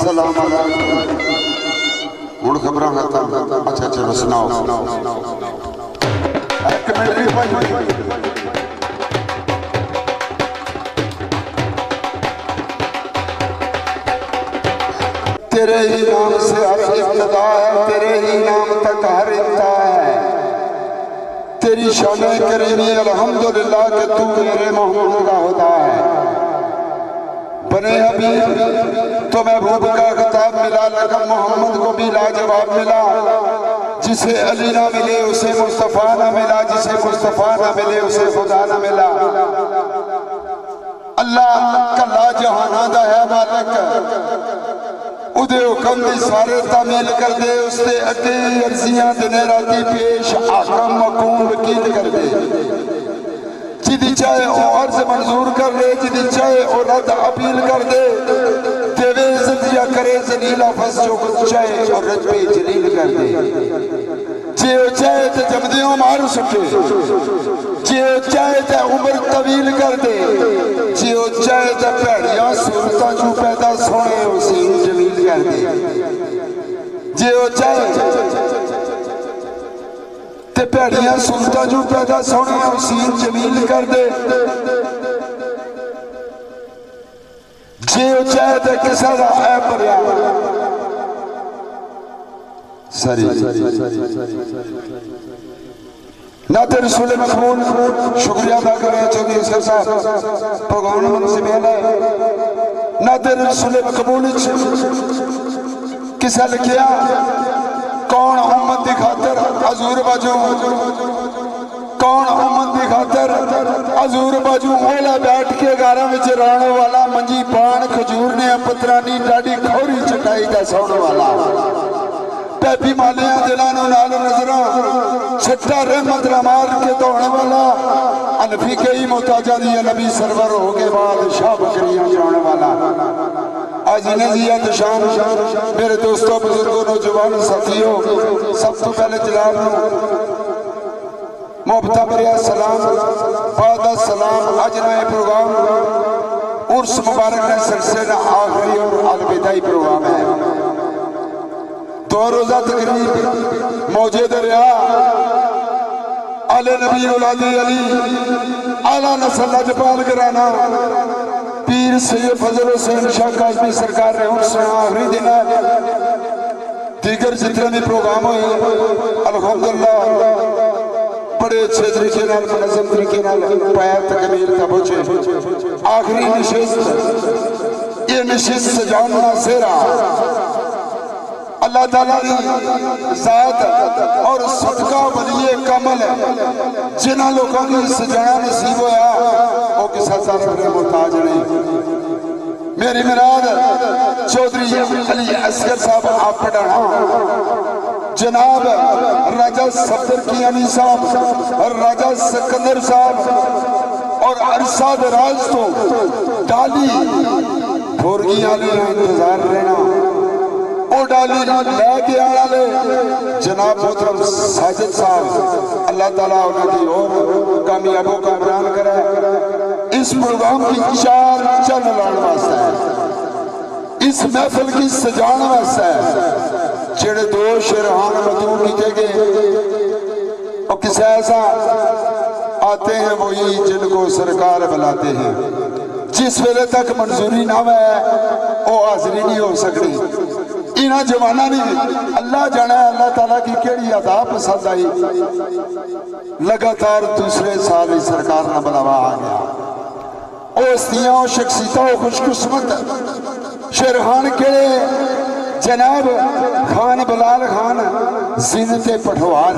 अस्सलाम वालेकुम। हुण खबरां खत्म। अच्छा चलो सुनाओ। एक मिनट भाई, तेरे ही नाम से हर इब्तिदा है, तेरे ही नाम तक हर इंतहा है। तेरी शान करीमी अल्हम्दुलिल्लाह कि तू मेरे मोहम्मद का खुदा है। बने हबीब तो महबूब का खिताब मिला, लकब मोहम्मद को भी लाजवाब मिला। जिसे अली ना मिले उसे मुस्तफ़ा ना मिला, जिसे मुस्तफ़ा ना मिले उसे खुदा ना मिला। अल्लाह का लाजहाना दा है मालिक, उदे हुक्म दी सारे तामील कर दे। उससे अगे अर्जियां दिने राती पेश आकम मकूम वकील कर दे। जिदी चाहे वो अर्ज मंजूर कर ले, जिदी चाहे वो रद्द अपील कर दे। देवे इज्जत या करे जलीला फस जो कुछ चाहे और रज पे जलील कर दे। जे वो चाहे तो जमदियों मार सुटे, जे वो चाहे तो उम्र तवील कर दे। जे वो चाहे तो भैड़िया सूरतां चू पैदा सोने उसीन जमील कर दे। जे वो चाहे ते भैड़िया सूरतां चू पैदा सोने उसीन जमील कर दे। जे वो चाहे तो किसी का ऐ भरिया सरी ना तो रसूल मकबूल शुक्रिया अदा करें चौधरी असगर साहब प्रोग्राम मुंसिबेल है। ना तो रसूल मकबूल किसा लिखिया कौन उम्मत की खातर हजूर बाजू, कौन उम्मत की खातर हजूर बाजू ओला बैठ के गारा में रहने वाला। मंजी पान खजूर ने पतरानी डाडी खौरी चटाई का सौने वाला। पैपी मालिया दिलानो नाल नजरा छट्टा रहमत रमार के दौड़ने वाला। अनफी कई मोहताजा दिया नबी सरवर हो के बाद शाह बकरियां जाने वाला। आज नजियत शान मेरे दोस्तों बुजुर्गों नौजवान साथियों, सब तो पहले जनाब मोहब्बत भरिया सलाम बाद सलाम। अज नए प्रोग्राम उर्स मुबारक ने सिलसिले का आखिरी और अलविदाई प्रोग्राम है। 2 रोजा तकरीब मौजूद रहा। आले नबी औलादे अली आला नस्ल लजपाल घराना पीर सैयद फजल हुसैन शाह काज़मी सरकार ने उर्स आखिरी दिन है। दीगर जितने भी प्रोग्राम हुए अल्हम्दुलिल्लाह बड़े अच्छे तरीके मुनज़्ज़म तरीके पाया तकमील तक पहुंचे। आखिरी नशिस्त ये नशिस्त सजाना सेरा अल्लाह ताला की ज़ात और सदका वलिए कमल जिन्होंने लोगों की सजाना नसीब होया वो किसी तरफ ने मुहताज नहीं। मेरी मुराद चौधरी अली असगर साहब आप पढ़ाना, जनाब राजा सफदर कियानी साहब और राजा सिकंदर साहब और अरसा दराज तो डाली भोरगी वाले इंतजार रहना। डाली लैके आने जनाब मोहतरम साजिद साहब अल्लाह ताला उन्होंने और कामयाबों का बयान करे। इस प्रोग्राम की 4 चल लाने वास्ते है, इस महफिल की सजाने वास्ते है। जेड़े 2 शेरहान मजबूर किए गए और किसी ऐसा आते हैं वही जिनको सरकार बुलाते हैं। जिस वेले तक मंजूरी ना है वो हाजिरी नहीं हो सकती। इना जमाना नहीं अल्लाह जाना अल्लाह ताला की केड़ी अदा पसंद आई। लगातार दूसरे साल ही सरकार ने बुलावा आ गया। हस्तियां शख्सियत खुशकिस्मत शेरखान के जनाब खान बिलाल खान जीनत पठवार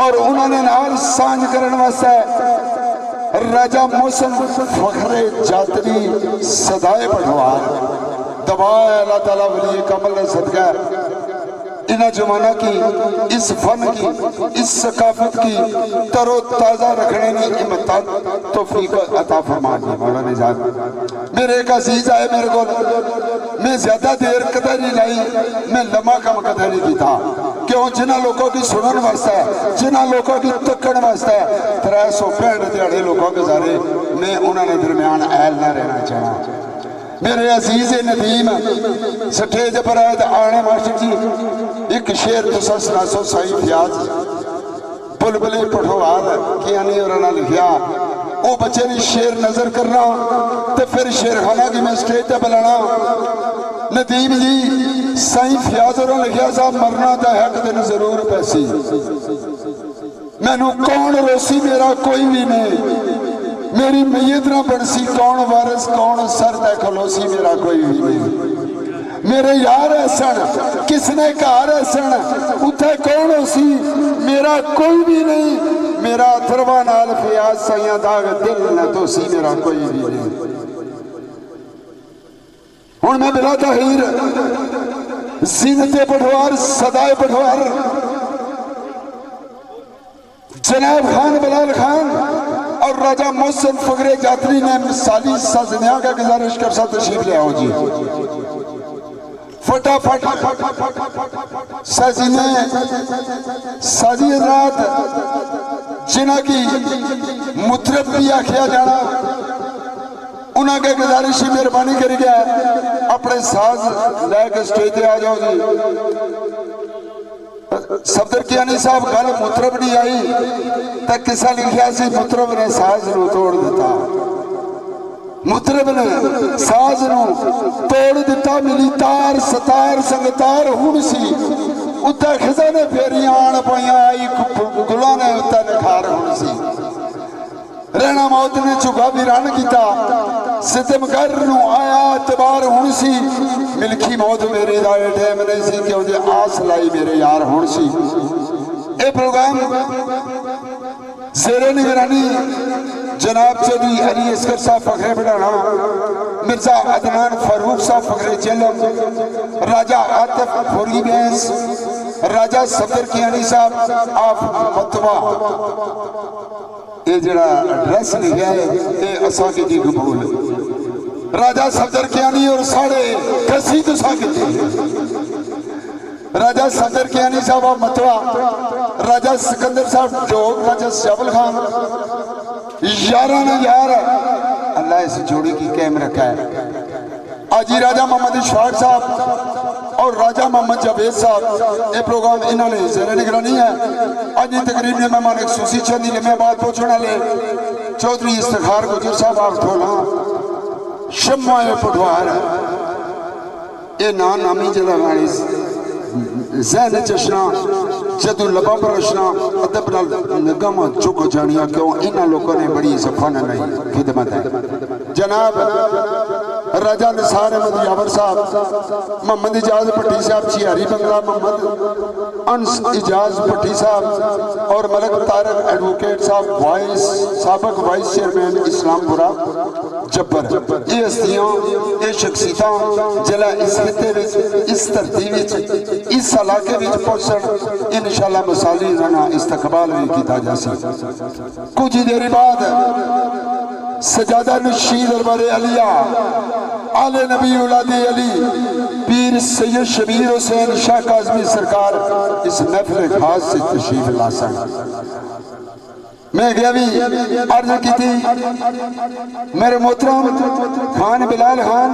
और उन्होंने नाल सांझ करने वास्ते राजा मौसम फखरे जातरी सदाए पठवार दबाया अल्लाह ताला वली कमल ने सदका इन जमाना की इस फन की इस सकाफत की तरो ताज़ा रखने की हिम्मत तौफीक अता फरमा दी मौला ने जान। मेरे एक अजीज आए मेरे को, मैं ज्यादा देर कदर नहीं लाई, मैं लम्बा कम कदर नहीं किया। क्यों? जिन्होंने लोगों की सुनने वास्ते है, जिन्होंने लोगों की तकन वास्ते है 365 दिहाड़े लोगों के सारे मैं उन्होंने दरम्यान ऐल ना रहना चाहना। मेरे अजीज नदीम स्टेज पर आए तो आने मास्टर जी एक शेर तुसा सुनासो साई फयाज बुलबुले पठवार किया नहीं और लिखा वो बच्चे ने शेर नजर करना तो फिर शेरखाना की मैं स्टेज पर बुलाना नदीम जी साई फयाज और लिखा साहब मरना तो है दिन जरूर पैसी मैनू कौन रोसी मेरा कोई भी नहीं मेरी मैयत ना बनसी कौन वारिस कौन सर तय खलोसी मेरा कोई भी नहीं मेरे यार ऐसन किसने घर ऐसन उथे कौन होसी मेरा कोई भी नहीं मेरा अथरवा नाल फयाज साइया दाग दिल न दोसी मेरा कोई भी नहीं हुण मैं बिला तहीर जीनते पठवार सदाए पठवार जनाब खान बिलाल खान और राजा मोहसिन फगरे जात्री ने मिसाली साजनिया का गुजारिश कर सा तशरीफ ले आओ जी फटाफट साजी रात जिन्हों की मुतरब भी आखिया जाना उन्होंने गुजारिश ही मेहरबानी करी गया अपने साज लैके स्टेज पे आ जाओ जी सफदर कियानी साहब गल मुतरब नहीं आई तो किसा लिखा सी मुतरब ने साज नूं तोड़ दिता मुतरब ने साज नूं तोड़ दिता मिली तार सतार संगतार हुण सी उत्ते खिजा ने फेरियां आण पाइयां आई गुलां ने उत्ते निखार हुण सी रहना मौत ने झुका भी रन किया सितमगर नूं आया तबार हुण सी मिलखी मौत मेरे दा टाइम नहीं सी क्यों जे आस लाई मेरे यार हुण सी ए प्रोग्राम ज़ेरे निगरानी जनाब चौधरी अली असगर साहब फखरे बढ़ाना मिर्जा अदनान फारूक साहब फखरे जेलम राजा आतिफ फौरी बैंस राजा सफदर कियानी साहब आप मतवा ये जरा एड्रेस लिखा है ये असा की जी कबूल राजा सफदर कियानी और साढ़े कसी तो साकिती राजा सफदर कियानी साहब आप मतवा राजा सिकंदर साहब जोग राजा शबल खान यारा ने यार अल्लाह इस जोड़ी की कैम रखा है आजी राजा मोहम्मद इशफाक साहब और राजा मोहम्मद जावेद साहब ये प्रोग्राम इन्होंने ज़ेरे निगरानी है आज तकरीब में मेहमान एक सूसी चंदी लम्हे बाद पहुंचने वाले चौधरी इफ्तिखार गुजर साहब आप ठोला शम्मा पटवार ये ना नामी जला वाली जहन चशना जदू लबा पर रचना अदब नाल निगाह चुक जानिया क्यों इन्होंने लोगों ने बड़ी सफान नहीं खिदमत है जनाब राजा निसार अहमद यावर साहब मोहम्मद इजाज भट्टी साहब चिहारी बंगला मोहम्मद अंस इजाज भट्टी साहब और मलक तारक एडवोकेट साहब वाइस साबक वाइस चेयरमैन इस्लामपुरा जब्बर ये हस्तियां ये शख्सियत जिला इस खिते इस धरती इस इलाके में पहुंचन इंशाअल्लाह मसाली ना इस्तकबाल भी किया जा सके कुछ ही देर बाद सजादा नशीद दरबार अलिया आले नबी औलादे अली पीर सैयद शबीर हुसैन शाह काज़मी सरकार इस महफिल खास से तशरीफ ला सन मैं गया भी अर्ज की थी मेरे मोहतरम खान बिलाल खान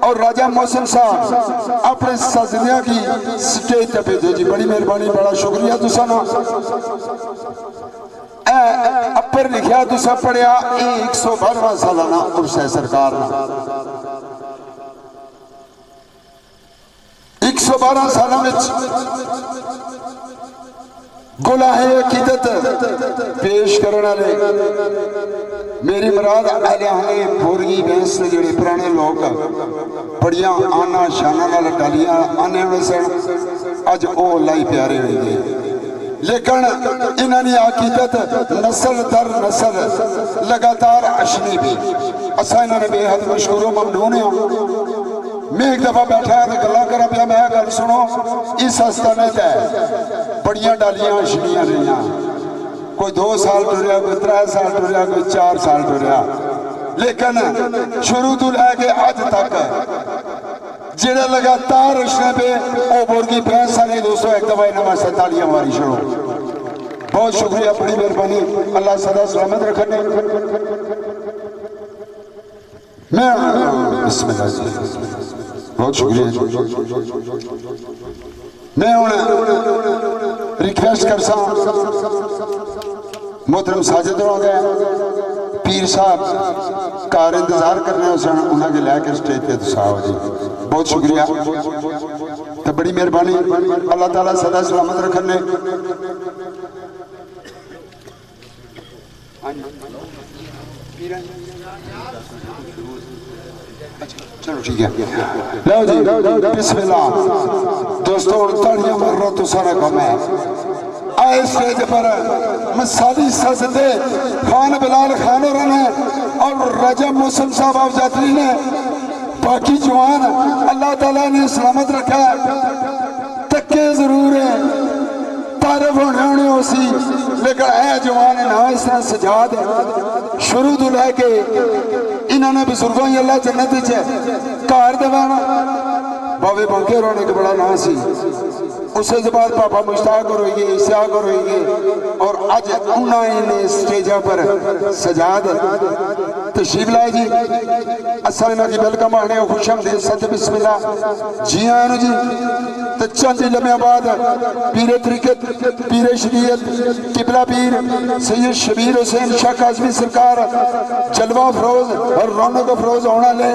और राजा मोहसिन साहब अपने साजनिया की स्टेज पे भेजो जी बड़ी मेहरबानी बड़ा शुक्रिया तुसा ना अपर लिखा तुसा पढ़िया 112वां सालाना उर्स है सरकार 112 सालों में गुलाहे अकीदत पेश करने वाले मेरी मुराद अहले भोरगी बैंस ने जेडे पुराने लोग बड़िया आना शाना नाल डालियां आने वाले सन अज ओ लाई प्यारे हो गए लेकिन इन्होंने अकीदत नस्ल दर नस्ल लगातार अशनी भी असा इन्होंने बेहद मशहूर ममनून है मैं एक दफा बैठा तो गल्लां करा पिया मैं गल सुनो इस आस्थाने ते बड़िया डालियां अशनियां रही कोई 2 साल टुरिया कोई 3 साल टुरिया कोई 4 साल टुरिया लेकिन शुरू तो लैके अज तक जेड़ा लगातार रचने पे वो बोरगी भैंस सारी दोस्तों एक दफा इन्हें वास्ते तालियां मारी छोड़ो बहुत शुक्रिया बड़ी मेहरबानी अल्लाह सदा सलामत रखने मैं बिस्मिल्लाह जी, बहुत शुक्रिया जी। मैं हुण रिक्वेस्ट कर सा मोहतरम साजिद हो गया पीर साहब कार इंतजार करने सन, उन्होंने लैके स्टेज पे तुस आओ जी। बहुत शुक्रिया तो बड़ी मेहरबानी, अल्लाह ताला सदा सलामत रखने। चलो ठीक है, लो जी बिस्मिल्लाह। दोस्तों तालियां मारो तो सारा कम है। आए स्टेज पर मसाली सजदे खान बिलाल खान ने और राजा मौसम साहब आप जात्री ने, बाकी जवान अल्लाह ताला ने सलामत रखा। तक्के जरूर है तारफ होने होने उसी, लेकिन है जवान ना इस तरह सजाद शुरू तो लैके इन्होंने बुजुर्गों ही अल्लाह जन्नत घर दवाना। बाबे बंके रोने का बड़ा ना सी, उसे बाद पापा मुश्ताक और होइए इश्तियाक और होइए, और अज उन्होंने स्टेजा पर सजाद तशरीफ लाए जी। असा इन्हों की वेलकम आने खुश हमदीद सत बिस्मिल्लाह जी आए जी। तो चंद लम्हे बाद पीरे तरीकत पीरे शरीयत किबला पीर सैयद शबीर हुसैन शाह काज़मी सरकार जलवा फरोज और रौनक फरोज होना ले।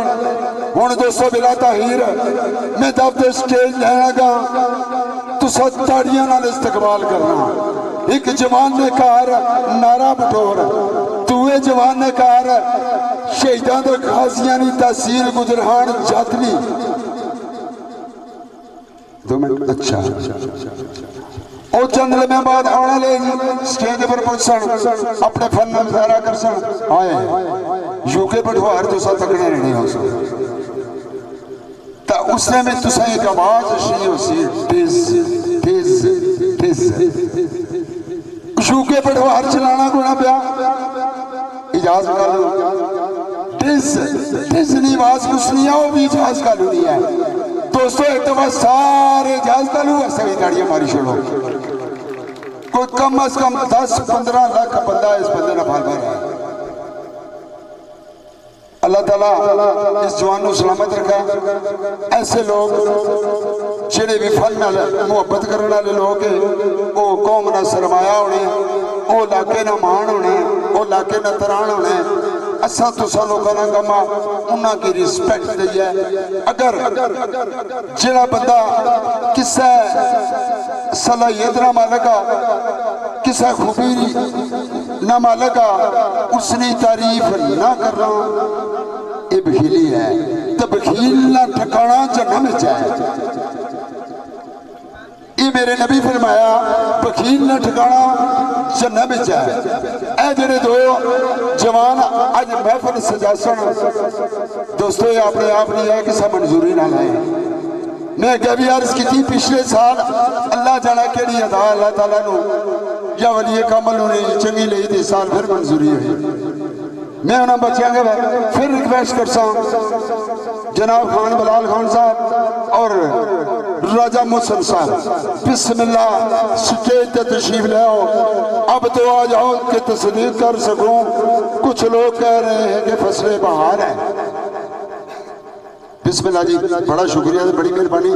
हुण दोस्तों बिला ताहीर मैं दब स्टेज लैगा, तुसा ताड़ियां नाल इस्तकबाल करना। एक जवान ने कार नारा बटोर, दूए जवान ने कार शहीदां दे गाज़ियां दी तहसील गुजरहान जातली। 2 मिनट अच्छा और चंद लम्हे बाद आने ले स्टेज पर पहुंचन, अपने फन का मुजाहरा कर सन। आए यूके पठवार तो सा तकने नहीं हो सकता, उसने में तुसा एक आवाज शी उसी टिज टिज टिज यूके पठवार चलाना गुना पिया। इजाज कर लो टिज टिज नहीं आवाज कुछ नहीं है, वो भी इजाज का लू नहीं है। दोस्तों एक दफा सारे इजाज का लू सभी गाड़ियां मारी छोड़ो। कोई कम अज कम 10-15 लाख बंदा इस बंदे ने फाल भर है। अल्लाह ताला इस जवान को सलामत रखा। ऐसे लोग जेड़े भी फन नाल मुहब्बत करने वाले लोग वो कौम ना सरमाया होने, वो लाके ना मान होने, वो लाके ना तरान होने। असा तुसा लोगों ना कमा उन्हों की रिस्पेक्ट दी है। अगर जेड़ा बंदा किसा सलाहियत ना मालका किसा खूबी ना मालका उसकी तारीफ ना करना ये बखीली है। तो बखील ना ठिकाना जन्नत में है। ये मेरे नबी फरमाया बखील ना ठिकाना जन्नत में है। ए जेड़े दो जवान अज महफिल सजासन दोस्तों ये अपने आप नहीं है किसा मंजूरी ना लाए। मैं अगे भी अर्ज की पिछले साल अल्लाह जाना कि अदा अल्लाह ताला या वली कामल चंगी ली थी, साल फिर मंजूरी हुई। मैं उन्होंने बच्चों के फिर रिक्वेस्ट कर सा जनाब खान बिलाल खान साहब और राजा मुहसन साहब बिस्मिल्लाह स्टेज पे तशरीफ ले आओ। अब तो आ जाओ कि तस्दीक कर सकूं। कुछ लोग कह रहे हैं कि फसले बहार है। बिस्मिल्लाह जी, बड़ा शुक्रिया, बड़ी मेहरबानी।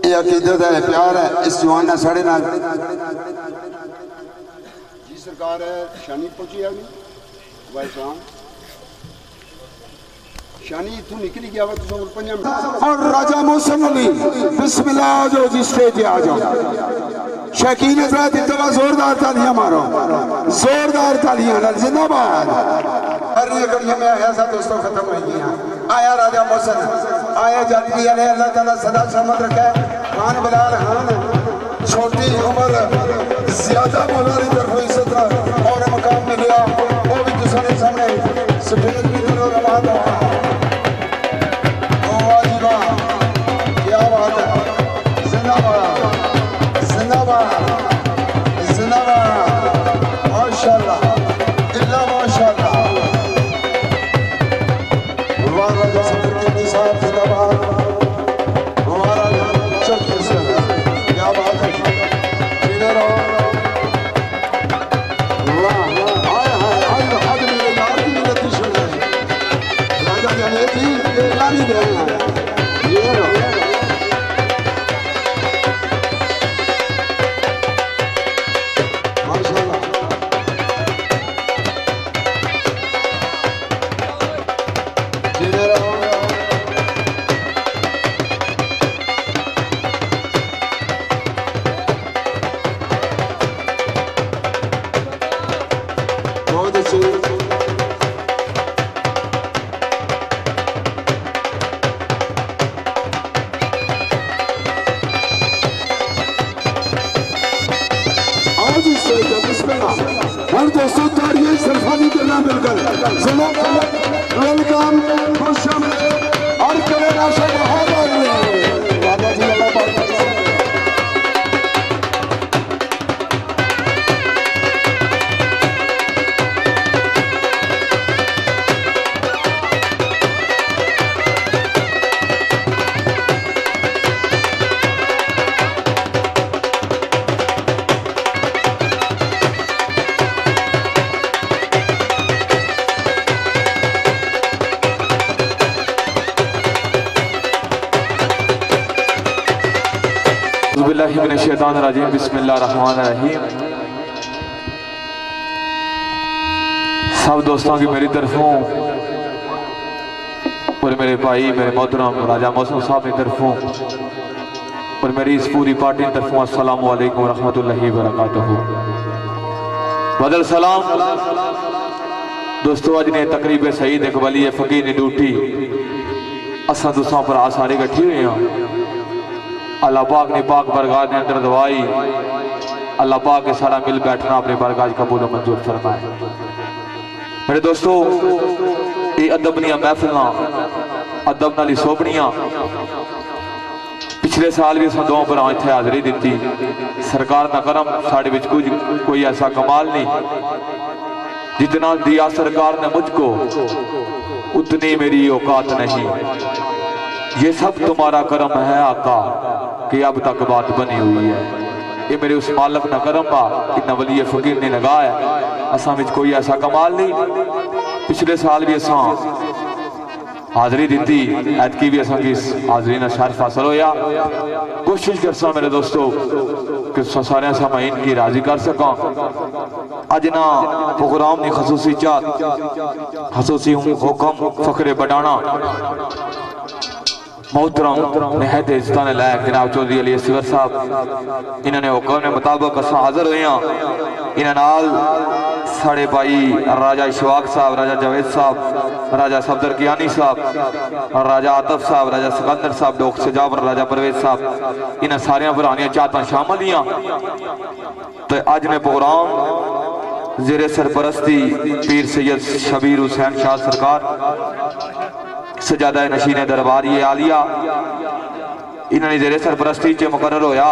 ये अकीदत है, प्यार है इस जवान ने साढ़े नाल जी। सरकार है शानी पहुंची है वाइसान शानी इतों निकली गया और राजा मौसम अली बिस्मिल्लाह आ जाओ जी, स्टेज पे आ जाओ। शकीन हजरात एक दफा जोरदार तालियां मारो, जोरदार तालियां जिंदाबाद। हर घड़ियों में आया सा दोस्तों खत्म हो गई। आया राजा मौसम आया जाती है, अल्लाह ताला सदा सलामत रखे। खान बिलाल खान छोटी उम्र ज्यादा मौला की तरफ इज्जत और मकाम मिला, वो भी दूसरे सामने स्टेज की तरफ रवाना। क्या बात है, जिंदाबाद जिंदाबाद जिंदाबाद, माशाल्लाह इल्ला माशाल्लाह। राजा सफर के निसाब जिंदाबाद, हमारा चर्च से क्या बात है। इधर आओ, वाह हाय हाय हाय, आज मेरे यार की मिलती शुरू है। राजा जाने वेलकम और कले राशि दादा जी बिस्मिल्लाहिर्रहमानिर्रहीम बिस्मिल्लाहिर्रहमानिर्रहीम। सब दोस्तों की मेरी तरफों और मेरे भाई मेरे मोहतरम राजा मौसम साहब की तरफों और मेरी इस पूरी पार्टी की तरफों अस्सलाम वालेकुम रहमतुल्लाहि व बरकातहू। बदल सलाम दोस्तों, अज ने तकरीब सईद इकबाली फकीर ने ड्यूटी असा तुसा भरा सारे इकट्ठे हुए हैं। अल्लाह पाक ने पाक बरगाह ने अंदर दवाई अल्लाह पाक के सारा मिल बैठना अपने बरगाह कबूल मंजूर फरमाए। मेरे दोस्तों, ये अदब दियां महफिलां अदब नाल सोभनियां पिछले साल भी असां दोवां भरावां इत्थे हाज़री दित्ती। सरकार दा करम साडे विच कुछ कोई ऐसा कमाल नहीं, जितना दिया सरकार ने मुझको उतनी मेरी औकात नहीं। ये सब तुम्हारा करम है आका कि अब तक बात बनी हुई है। ये मेरे उस मालक ना करम बा कि न वली फकीर ने लगा है। असा में कोई ऐसा कमाल नहीं। पिछले साल भी असा हाज़री दी, ऐतकी भी असा की हाज़री ना शर्फ हासिल होया। कोशिश करसा मेरे दोस्तों कि सारे सामाइन की राजी कर सका। अज ना प्रोग्राम की खसूसी चाहत खसूसी हुक्म फखरे बढ़ाना मोहतरम नहायत इज्जत ने लायक जनाब चौधरी अली असगर साहब, इन्होंने हुक्म के मुताबिक अस हाजिर हुए हैं। इन्होंने साढ़े भाई राजा इशफाक साहब, राजा जावेद साहब, राजा सफदर कियानी साहब, राजा आतफ साहब, राजा सिकंदर साहब, डॉक सजावर, राजा परवेज साहब, इन्हें सारिया भरानिया चाहता शामिल ही। तो अज ने प्रोग्राम जेरे सरपरस्ती पीर सैयद शबीर हुसैन शाह सरकार सजादा नशीने दरबार ये आलिया इन्होंने जेरे सरपरस्ती च मुकर्रर होया।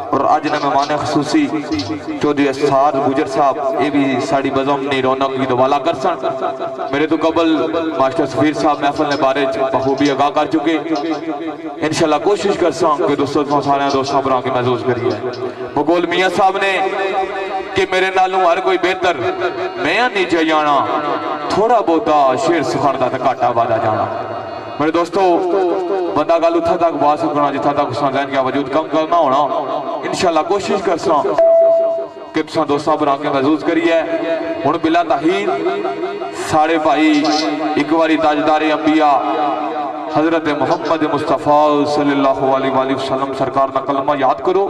और अज ने मेहमान खसूसी चौधरी अस्तार गुजर साहब ये भी साड़ी बज़म ने रौनक की दुआला कर सन। मेरे तो कबल मास्टर सफीर साहब महफल ने बारे बखूबी आगाह कर चुके। इंशाल्लाह कोशिश कर कि दोस्तों सारे दोस्तों पर आके महसूस करिए। बगोल मियाँ साहब ने कि मेरे नालों हर कोई बेहतर मैं नहीं जाना, थोड़ा बहुता शेर सिखाने का घाटा वादा जाना। मेरे दोस्तों, बंदा गल उथा तक बात सकना जिथा तक उस जहन का वजूद कम करना होना। इंशाल्लाह कोशिश कर कि दोस्तों पर आके महसूस करिए। हुण बिला ताहीर साढ़े भाई एक बारी ताजदारे अंबिया हजरत मोहम्मद मुस्तफा सल्लल्लाहु अलैहि वसल्लम सरकार का कलमा याद करो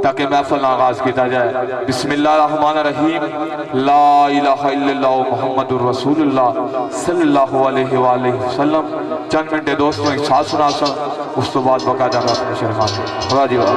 ताकि महफल आगाज किया जाए। बिस्मिल्लाहिर्रहमानिर्रहीम। ला इलाहा इल्लल्लाह मुहम्मदुर रसूलुल्लाह सल्लल्लाहु अलैहि वसल्लम। चंद मिनट दोस्तों एक साथ सुना सन, उस तो बाद बकायदा मैं अपने शर्मा वाह जी वाह।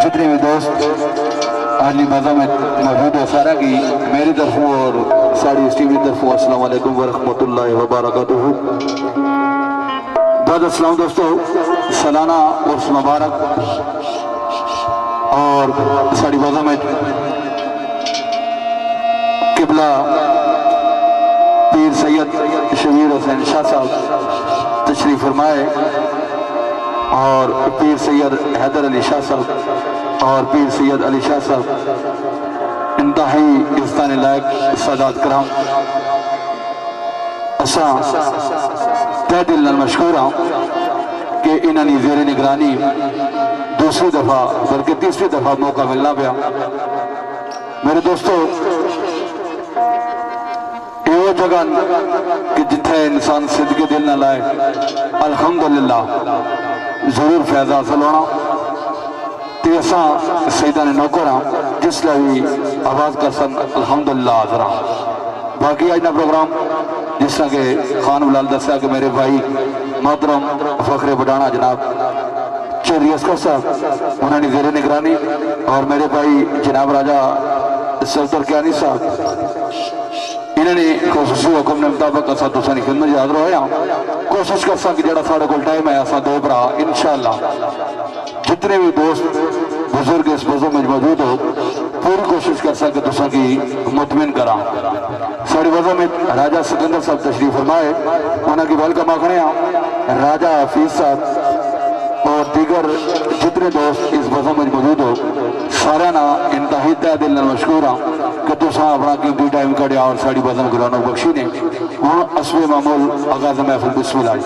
जितने भी दोस्त हाली मज़ा में मौजूद है सारा की मेरी तरफों और साड़ी इस टीम की तरफों अस्सलाम वालेकुम व रहमतुल्लाहि व बरकातुहू। बाद अस्सलाम दोस्तों, सालाना उर्स मुबारक और साड़ी मज़ा में किबला पीर सैयद शबीर हुसैन शाह साहब तशरीफ फरमाए और पीर सैयद हैदर अली शाह साहब और पीर सैयद अली शाह साहब इंतहाई इज़्ज़त लायक सादात कराम असा तह दिल नाल मशकूर हाँ कि इन्होंने ज़ेर निगरानी दूसरी दफ़ा बल्कि तीसरी दफ़ा मौका मिलना पाया। मेरे दोस्तों, यो जगह कि जिथे इंसान सिद्दके दिल ना लाए अल्हम्दुलिल्लाह जरूर फैज़ हासिल होना। तो असा सईदा ने नौकर हाँ जिसले भी आवाज़ कर सन अल्हम्दुलिल्लाह हाज़िर हाँ। बाकी अज का प्रोग्राम जिस तरह के खान बिलाल दसा कि मेरे भाई मोहतरम फखरे बडाना जनाब चौधरी असगर साहब उन्होंने ज़ेर निगरानी और मेरे भाई जनाब राजा सफदर कियानी साहब इन्होंने खुसूसी हुक्म के मुताबिक असा तुसानी खिदमत हाज़िर होए हाँ। कोशिश कर सा कि जो साढ़े को टाइम है असा दो भरा इंशाअल्लाह जितने भी दोस्त बुजुर्ग इस मौजू में मौजूद हो पूरी कोशिश कर सके तुसा की मुतमिन करा। साड़ी वजह में राजा सिकंदर साहब तशरीफ फरमाए उन्होंने वेलकम आखने राजा हफीज साहब और दीगर जितने दोस्त इस वजह में मौजूद हो सारा ना इंतहाई तह दिल मशहूर हाँ कि तुसा अपना कीमती टाइम कढ़िया और साड़ी वजह में गुलानो बख्शी ने हूँ असवे मामूल आगाज महफिल बिस्मिल्लाह।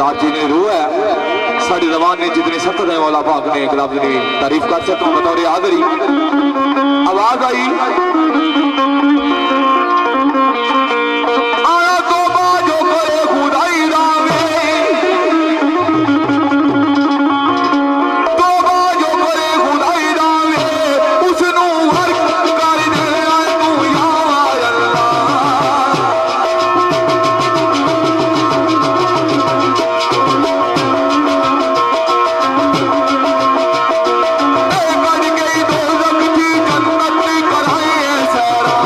नाज़रीन रूह है साड़ी ज़बान ने जितनी सख्त है मौला पाक ने एक लफ्ज़ की तारीफ कर सकता हूँ बतौर हाज़री आवाज़ आई आया तौबा जो करे खुदाई रावे तौबा जो करे खुदाई रावे उसनू हर कर दे तू या अल्लाह कद गई दो जग की जन्नत कराए सैरा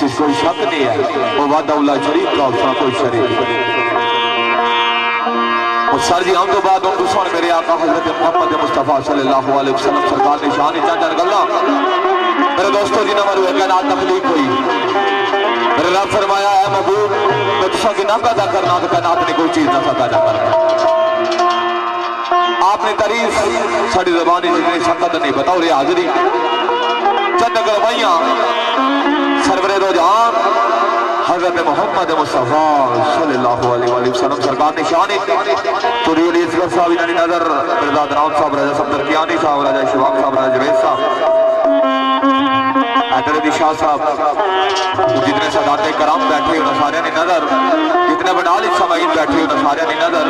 इस कोई शक नहीं है वो वादा शरीफ का उसका कोई शरीक और सर जी हम तो बाद सुन मेरे आका हजरत मोहम्मद मुस्तफा सल्लल्लाहु अलैहि वसल्लम सरकार ने शान चाचा गल्ला मेरे दोस्तों जी नमर हुए कायनात तख्लीक हुई मेरे रब फरमाया है महबूब मैं तुसा की ना पैदा करना तो कायनात ने कोई चीज ना पैदा करना आपने तारीफ साड़ी ज़बान जितनी शक्कत नहीं बताओ रे हाजरी चंद गलवाइयां सरवरे रोजान हजरत मोहम्मद मुस्तफा सल्लल्लाहु अलैहि वसल्लम सरकार ने शान चोरी अली असगर साहब इन्होंने नजर मिर्जाद राम साहब राजा सफदर कियानी साहब राजा शिवाक साहब राजा जवेद साहब हैदर शाह साहब जितने सदाते कराम बैठे उन्हें सारे ने नजर जितने बनाल समाइन बैठे उन्हें सारे ने नजर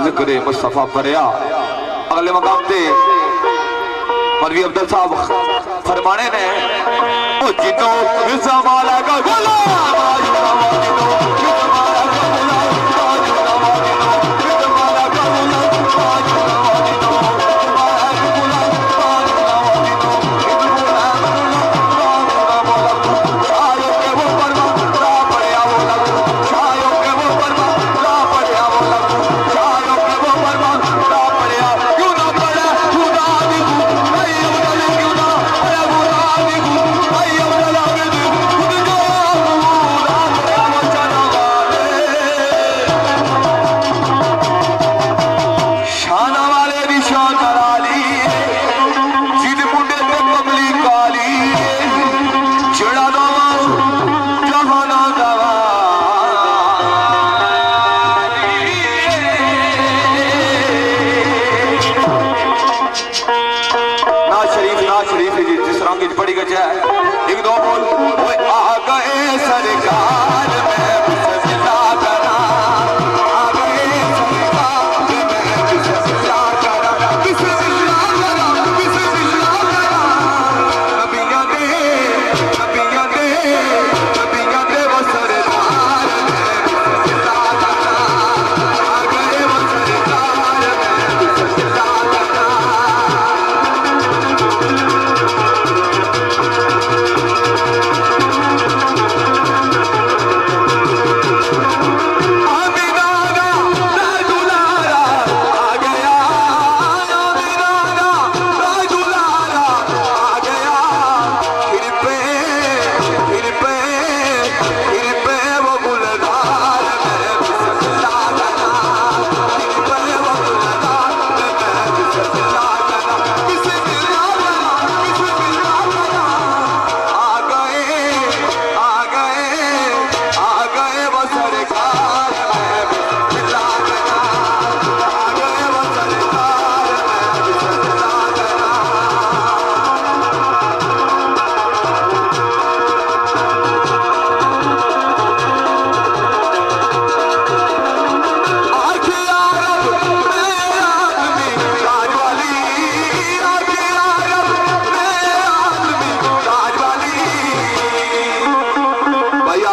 जिक्र मुस्तफा परिया अगले मकाम पे मौलवी अब्दुल साहब फरमाने ने ओ जितो जमाला का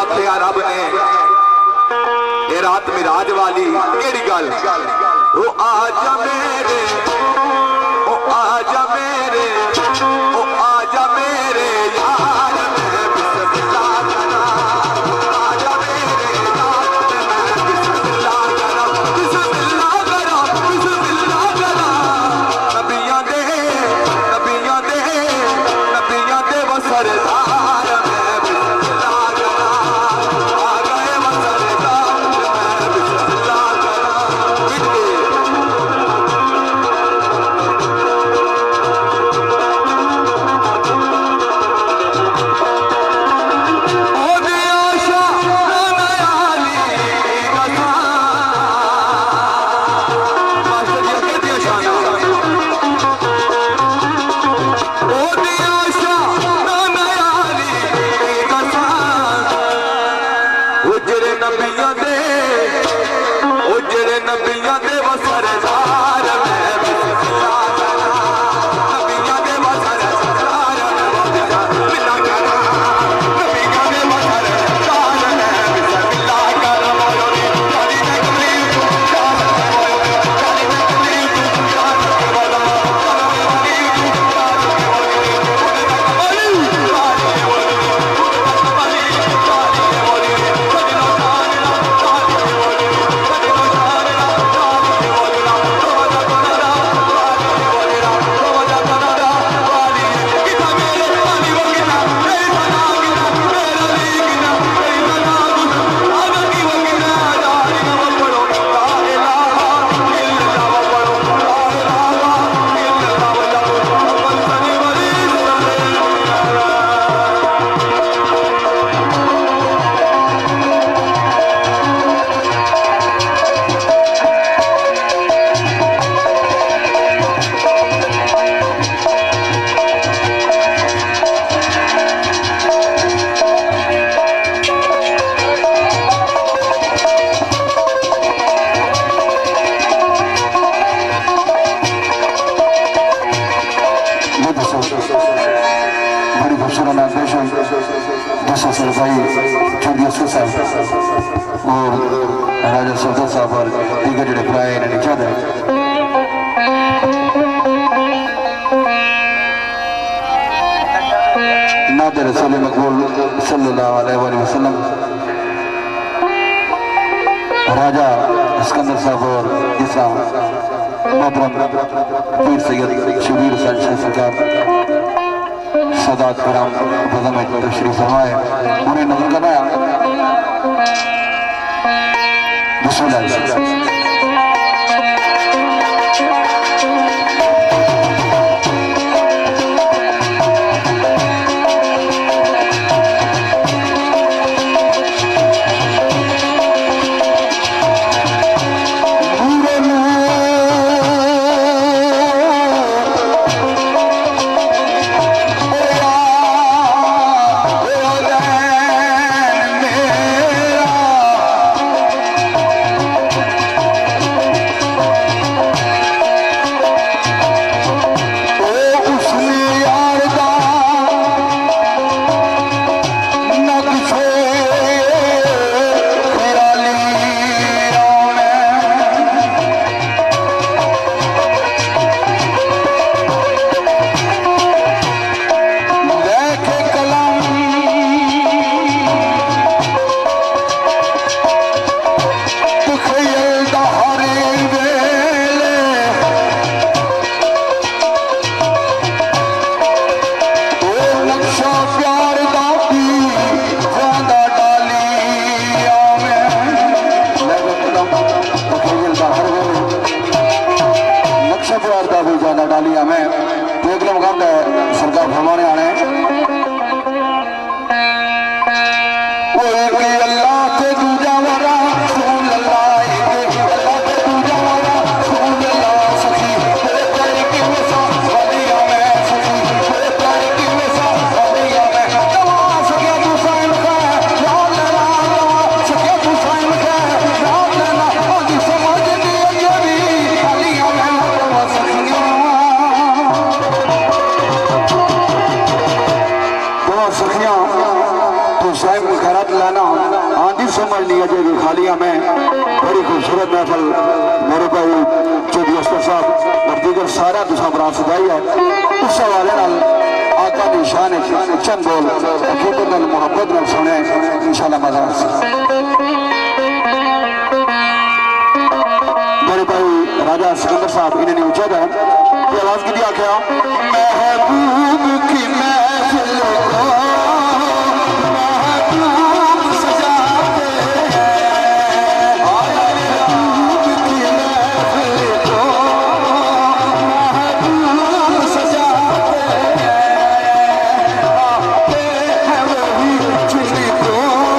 आखिया रब ने ये रात मिराज वाली केड़ी गल ओ आजा मेरे ओ आजा मेरे ओ आजा मेरे यार मैं बिस्मिल्लाह करा आजा मेरे यार मैं बिस्मिल्लाह करा बिस्मिल्लाह करा बिस्मिल्लाह करा नबियां दे वसरदार मैं बिस्मिल्लाह करा आ गए वसरदार मैं बिस्मिल्लाह करा और राजा सफदर साहब और दीगर जोड़े भराए इन्हें लिखा है नाते रसूल मकबूल सल्लल्लाहु अलैहि वसल्लम राजा सिकंदर साहब और जिसा मोहतरम पीर सैयद शबीर हुसैन शाह सरकार सदात कराम बज़म तशरीफ फरमाए उन्हें नजर कराया बिस्मिल्लाह साहिब खैरात लाना आंधी समझ लिया जाएगी खालिया में बड़ी खूबसूरत महफल मेरे भाई चौधरी अस्कर साहब और दीगर सारा दूसरा बरात सजाई है उस हवाले आका की शान चंद बोल मोहब्बत में सुने इंशाल्लाह मजा मेरे भाई राजा सिकंदर साहब इन्होंने उच्चाद है ये आवाज की दिया क्या महबूब की महफिल को महबूब सजाते महबूब की महफिल को महबूब सजाते आते हैं वही चुनी को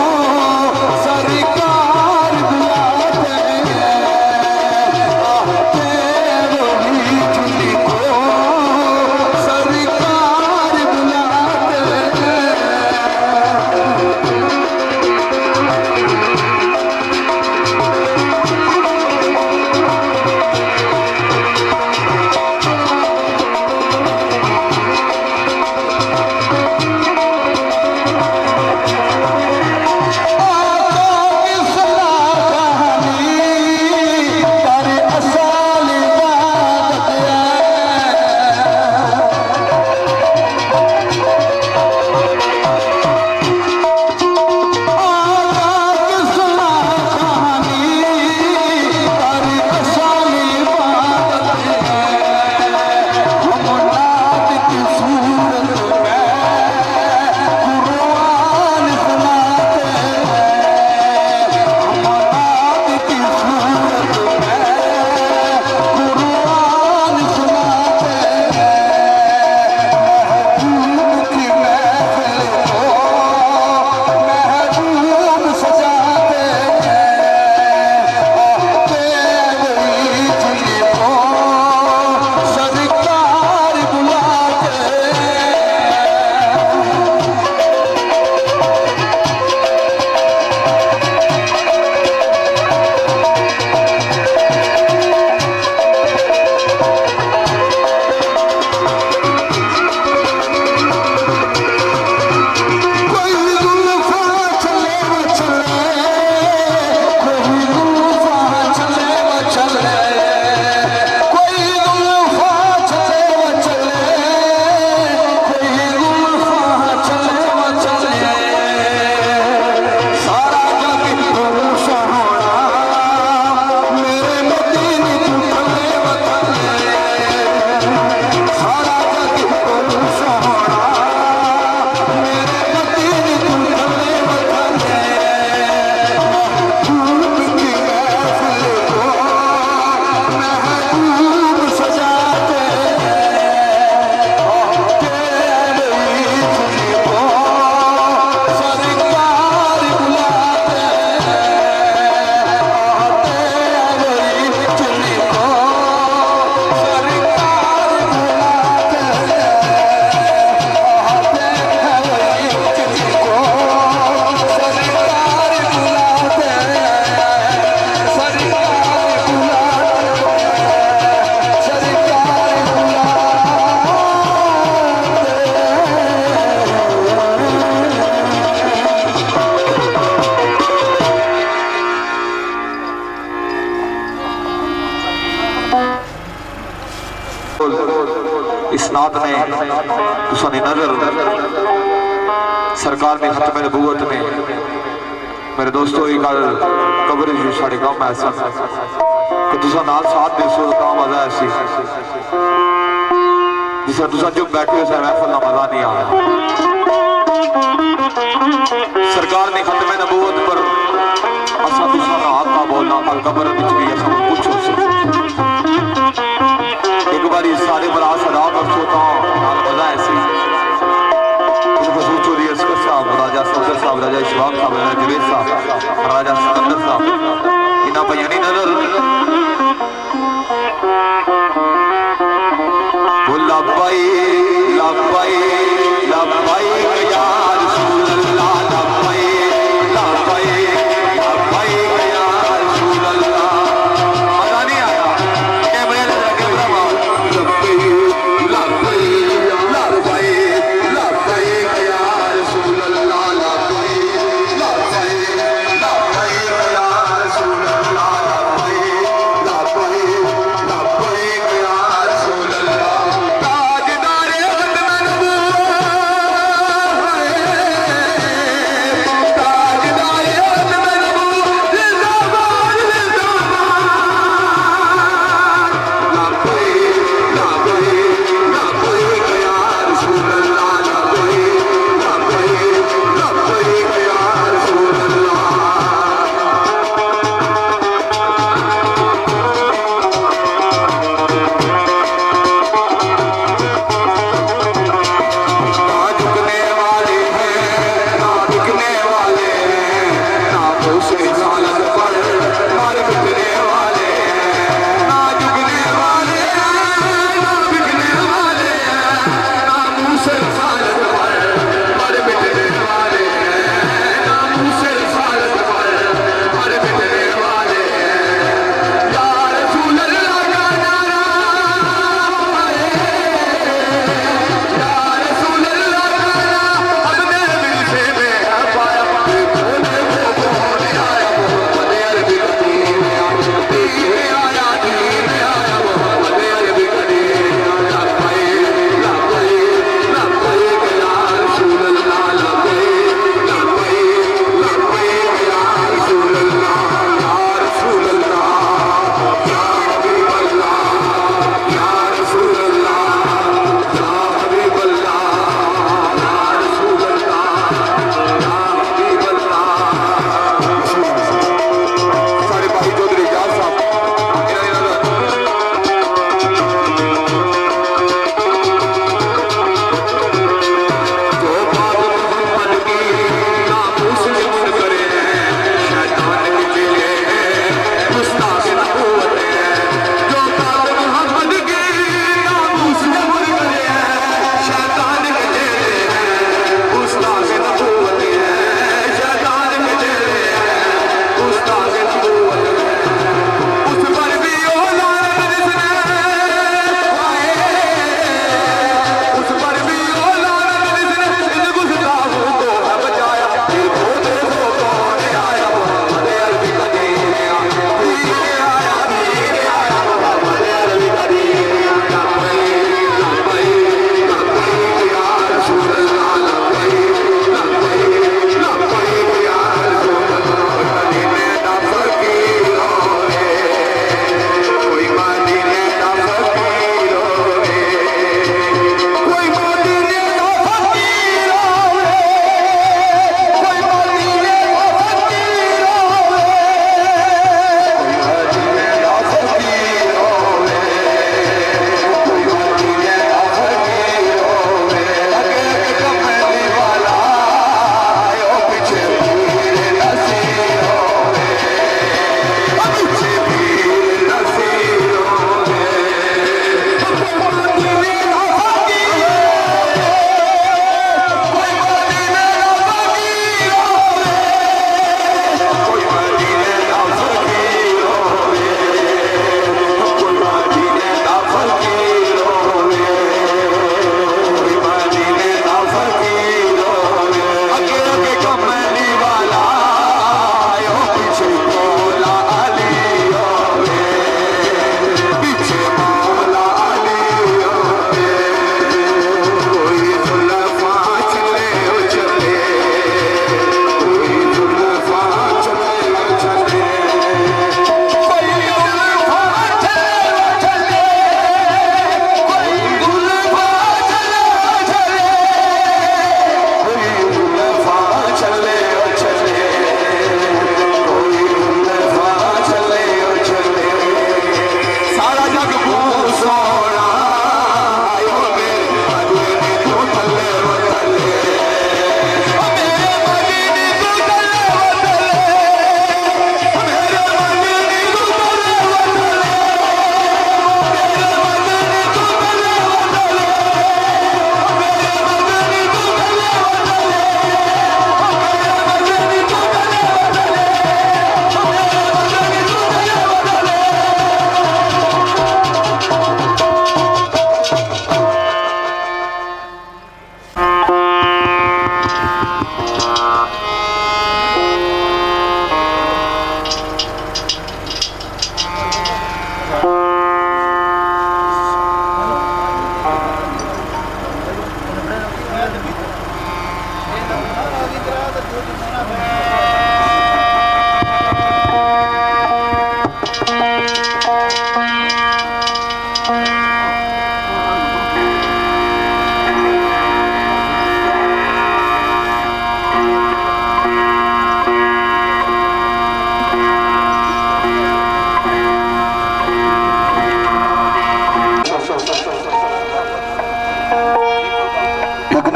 सरकार बुलाते इस नात ने तुसानी नजर सरकार ने खत्म नबूवत में मेरे दोस्तों एक कबर साढ़े गांव में ऐसा कि तुसा नाल साथ दे सो का मजा ऐसी जिस तुसा जो बैठे हो महफल का मजा नहीं आया। सरकार ने खत्म नबूवत पर असा तुसा ना आका बोलना पर कबर विच भी असा कुछ हो सकता एक बारी सारे बरात अदा कर सोता मजा ऐसी चौधरी अस्कर साहब, राजा सफदर साहब, राजा इशफाक साहब, राजा जवेद साहब, राजा सिकंदर साहब इन्होंने बयानी नजर लब्बाई लब्बाई लब्बाई या रसूल अल्लाह लब्बाई लब्बाई लब्बाई या रसूल अल्लाह। मजा नहीं आया कैमरे लगा कैमरा मार लब्बाई लब्बाई लब्बाई लब्बाई या रसूल अल्लाह लब्बाई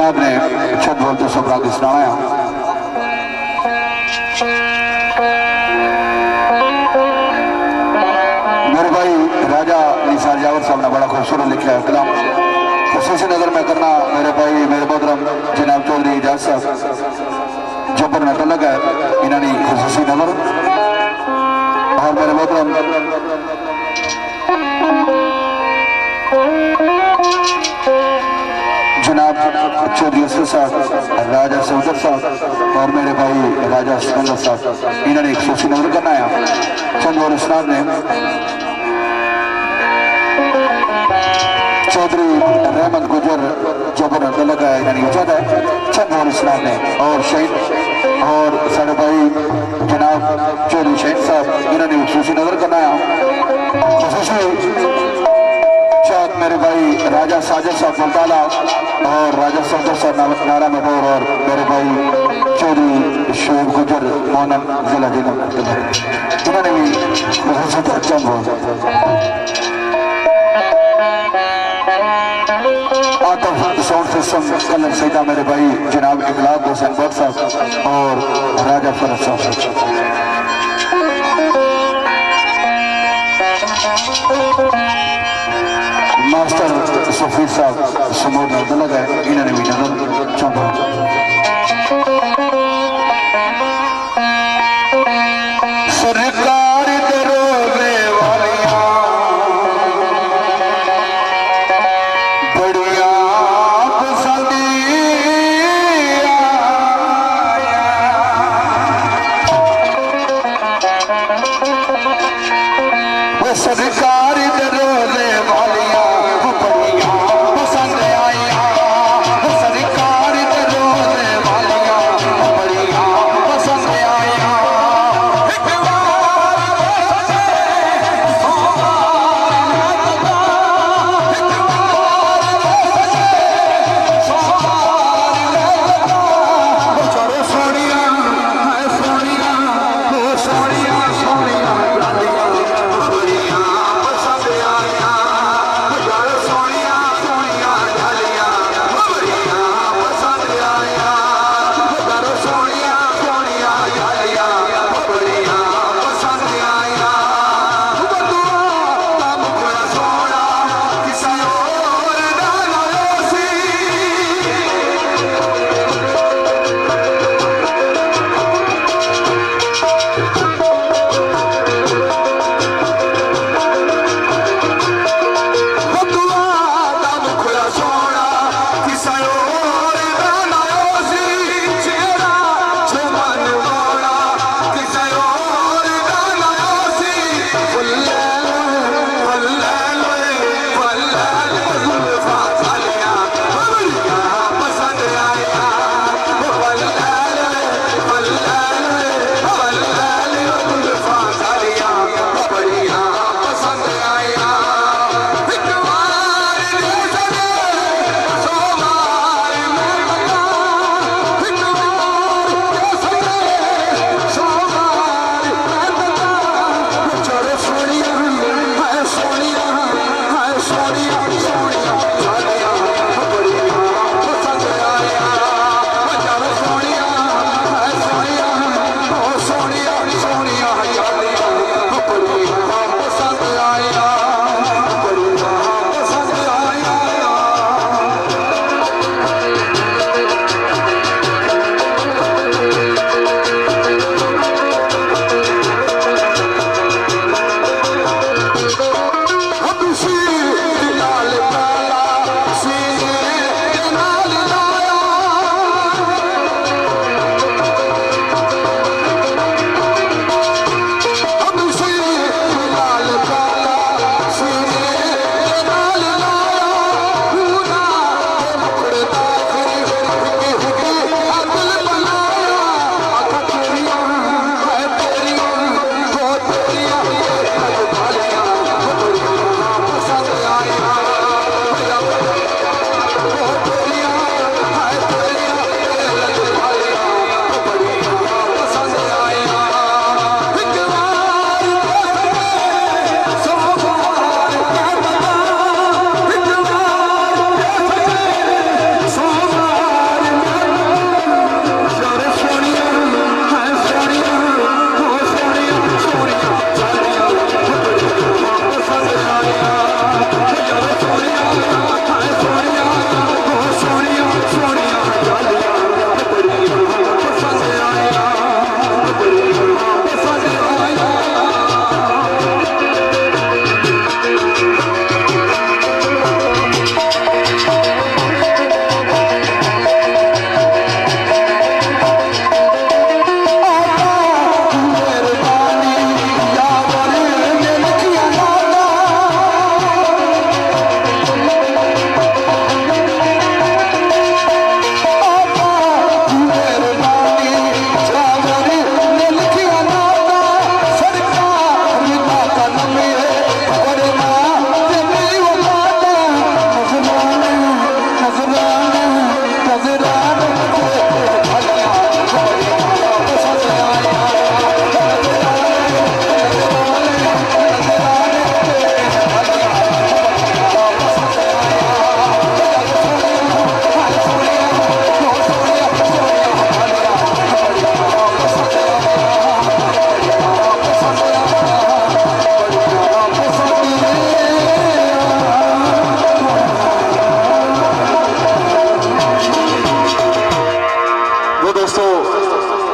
जनाब ने छत बोलते सब रात सुनाया। दिलावर साहब ने बड़ा खूबसूरत लिखा है कलाम। खुसूसी नजर में करना मेरे भाई मेरे मोहतरम जनाब चौधरी एजाज साहब जबर में तलग है इन्होंने खुसूसी नजर और मेरे मोहतरम जनाब चौधरी असद साहब राजा सऊदर साहब और मेरे भाई राजा सिकंदर साहब इन्होंने एक खुसूसी नजर करना है चंद और इस्लाम ने चौधरी रहमत गुजर जबर लगा है यानी उजद है चंद और इस्लाम ने और शहीद और साढ़े भाई जनाब चौधरी शहीद साहब इन्होंने खुसूसी नजर करना है खुसूसी शायद मेरे भाई राजा साजिद साहब मुल्ताला और राजा सफदर साहब नारा मटोर और मेरे भाई चौधरी शोभ गुजर मोनन जिला जिला इन्होंने भी खुसूसी चंद हो साउंड सिस्टम कलर सईदा मेरे भाई जनाब इकलाब हुसैन भट्ट साहब और राजा फरज साहब मास्टर सफीर साहब समूह नजर लगा है इन्होंने भी नजर चाहता सरकार दरोगे वालिया बढ़िया सरकार दरोगे वालिया बढ़िया पसंद आया सरकार दरोगे वालिया बढ़िया पसंद आया सोनिया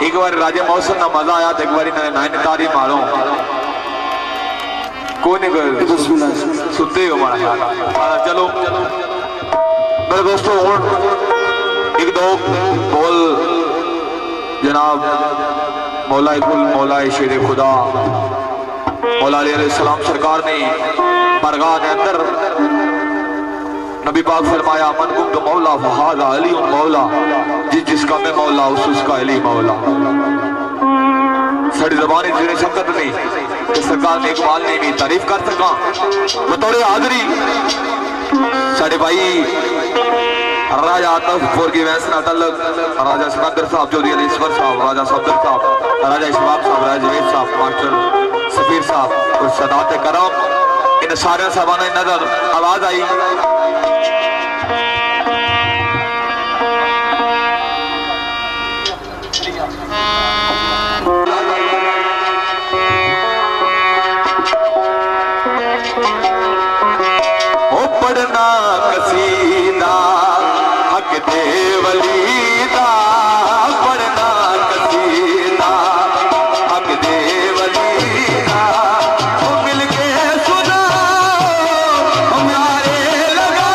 एक बार राजे मौसम ना मजा आया तो एक बार इन्होंने नाइन तारी मारो कोई नहीं कर सुनते हो हमारा ख्याल चलो मेरे दोस्तों एक दो बोल जनाब मौला कुल मौला शेर खुदा मौला अलैहिस्सलाम सरकार ने बरगाह के अंदर नबी पाक फरमाया मन गुम तो मौला फहादा अली मौला जिसका मैं मौला उसका अली मौला साड़ी जबान जिन्हें शक्कत नहीं कि सरकार ने इकबाल ने भी तारीफ कर सका बतौर हाजरी साढ़े भाई राजा आतफपुर की वैस ना तलक राजा सिकंदर साहब चौधरी अलीश्वर साहब राजा सफदर साहब राजा इशफाक साहब राजा जवेद साहब मास्टर सफीर साहब और सदात करम इन सारे साहबान नजर आवाज आई पढ़ना कसीदा हक दे वलीदा पढ़ना कसीदा हक दे वलीदा मिल के सुना हमारे लगा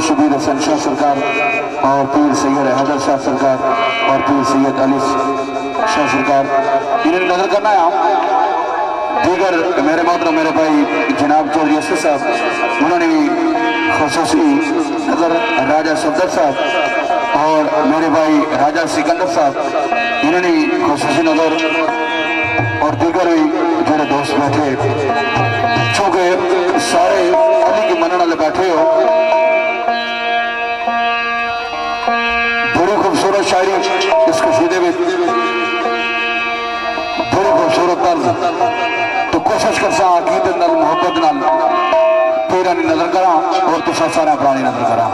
शबीर हसन शाह सरकार और पीर सैयद हैदर शाह सरकार और पीर सैयद अली शाह सरकार इन्हें नजर करना है। दीगर मेरे मोहतरम मेरे भाई जनाब चौधरी असद साहब उन्होंने भी खुसूसी नजर राजा सफदर साहब और मेरे भाई राजा सिकंदर साहब इन्होंने खुसूसी नजर और दीगर भी मेरे दोस्त बैठे चूंकि सारे अली के मनने वाले बैठे हो। बड़ी खूबसूरत शायरी इस कसीदे में बड़ी खूबसूरत तर्ज तो कोशिश कर सा अकीदत नाल मोहब्बत नाल तेरा नजर करा और तुसा सारा प्राणी नजर करा।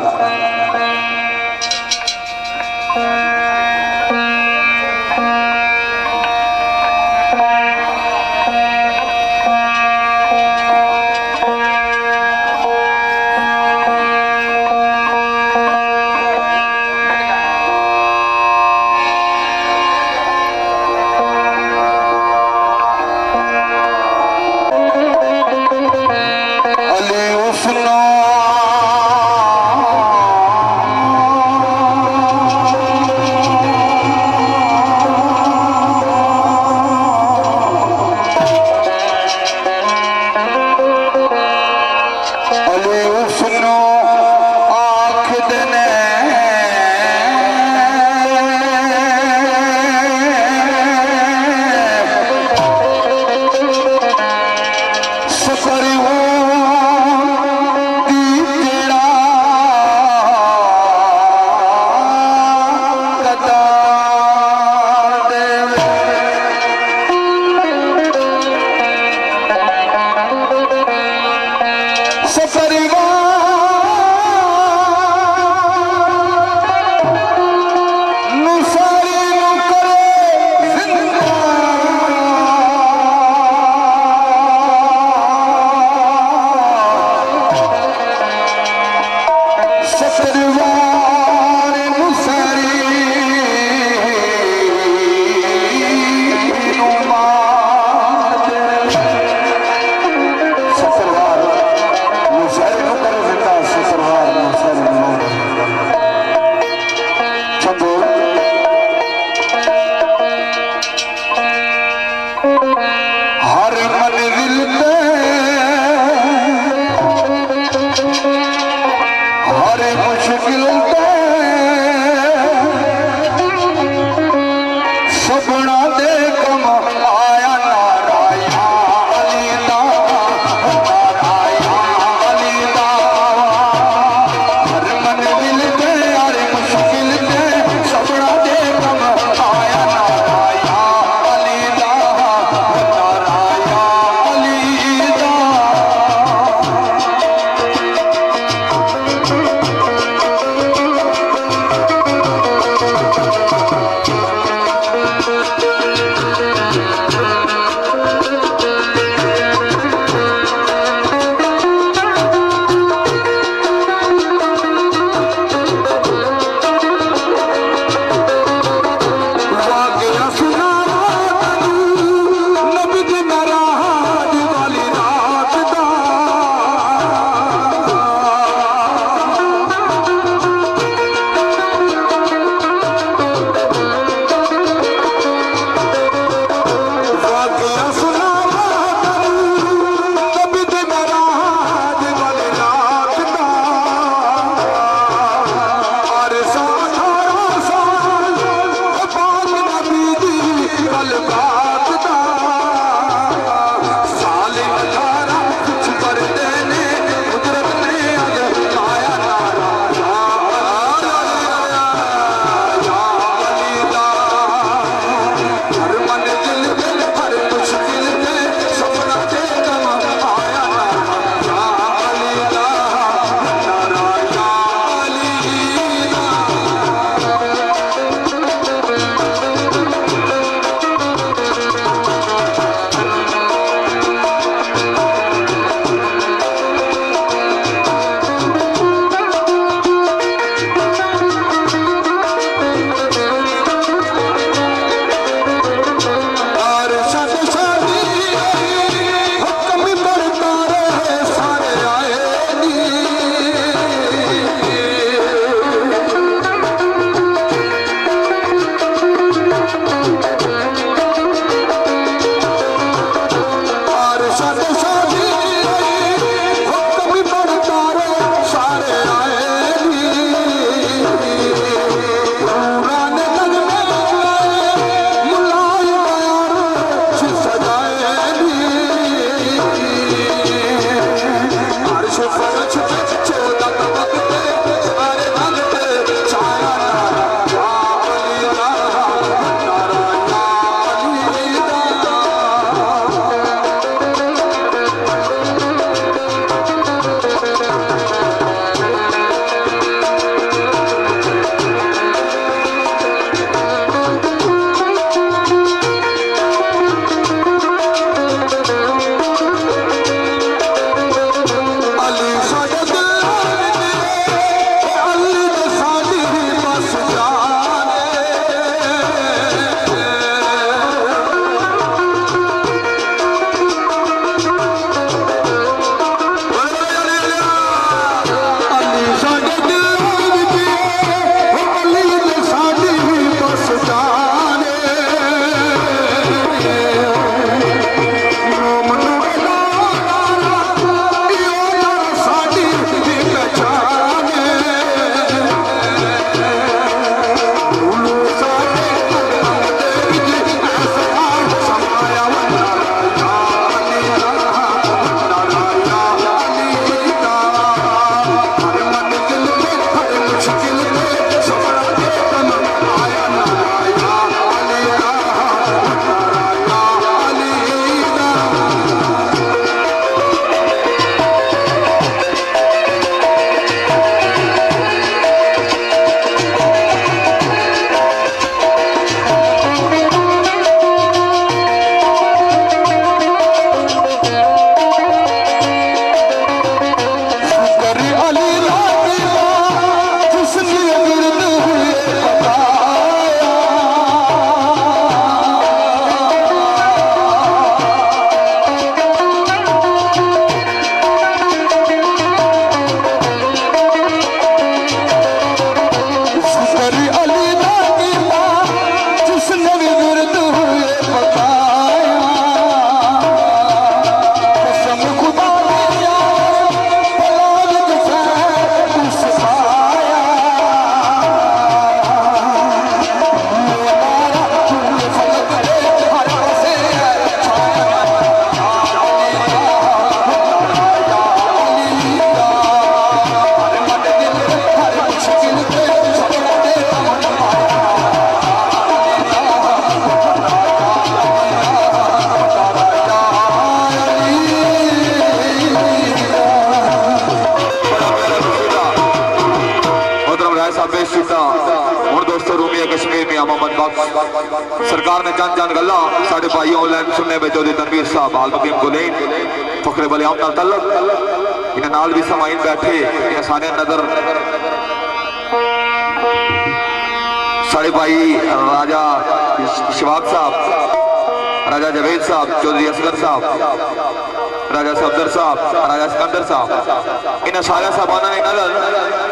सरकार ने चंद चंद गल्ला साढ़े भाई ऑनलाइन सुनने में चौधरी तनवीर साहब आलमकीम गुलैन फखरे बले हम तल्लक इन्हें नाल भी समाइन बैठे इन्हें सारे नजर साढ़े भाई राजा शवाक साहब, राजा जवेद साहब, चौधरी असगर साहब, राजा सफदर साहब, राजा सिकंदर साहब, इन सारे साहबाना ने नजर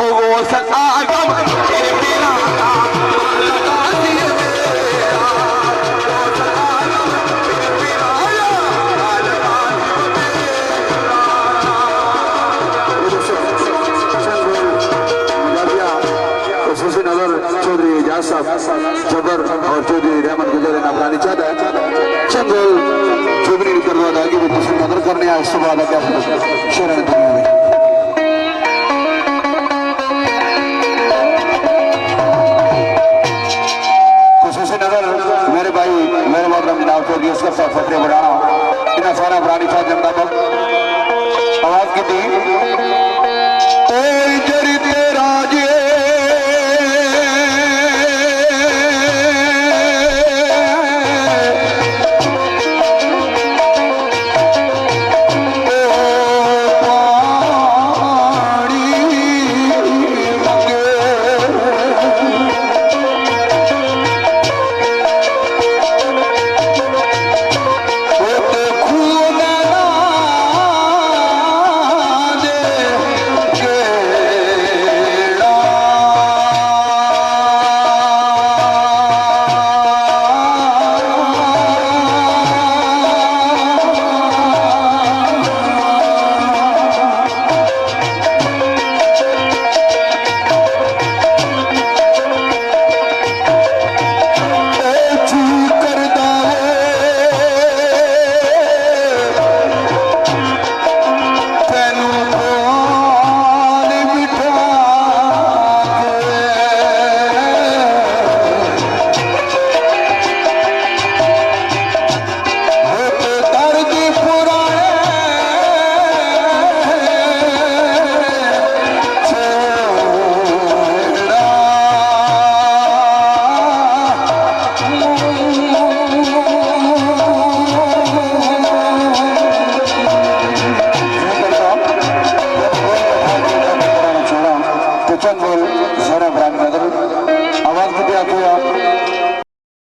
ओ गौसल आजम तेरे मेरा लगा दिए चौधरी एजाज साहब जबर और चौधरी रहमत गुजर नाफरानी चाहता है चंद चौधरी करवा आगे भी नजर करने आए इस बाद शरण दुनिया में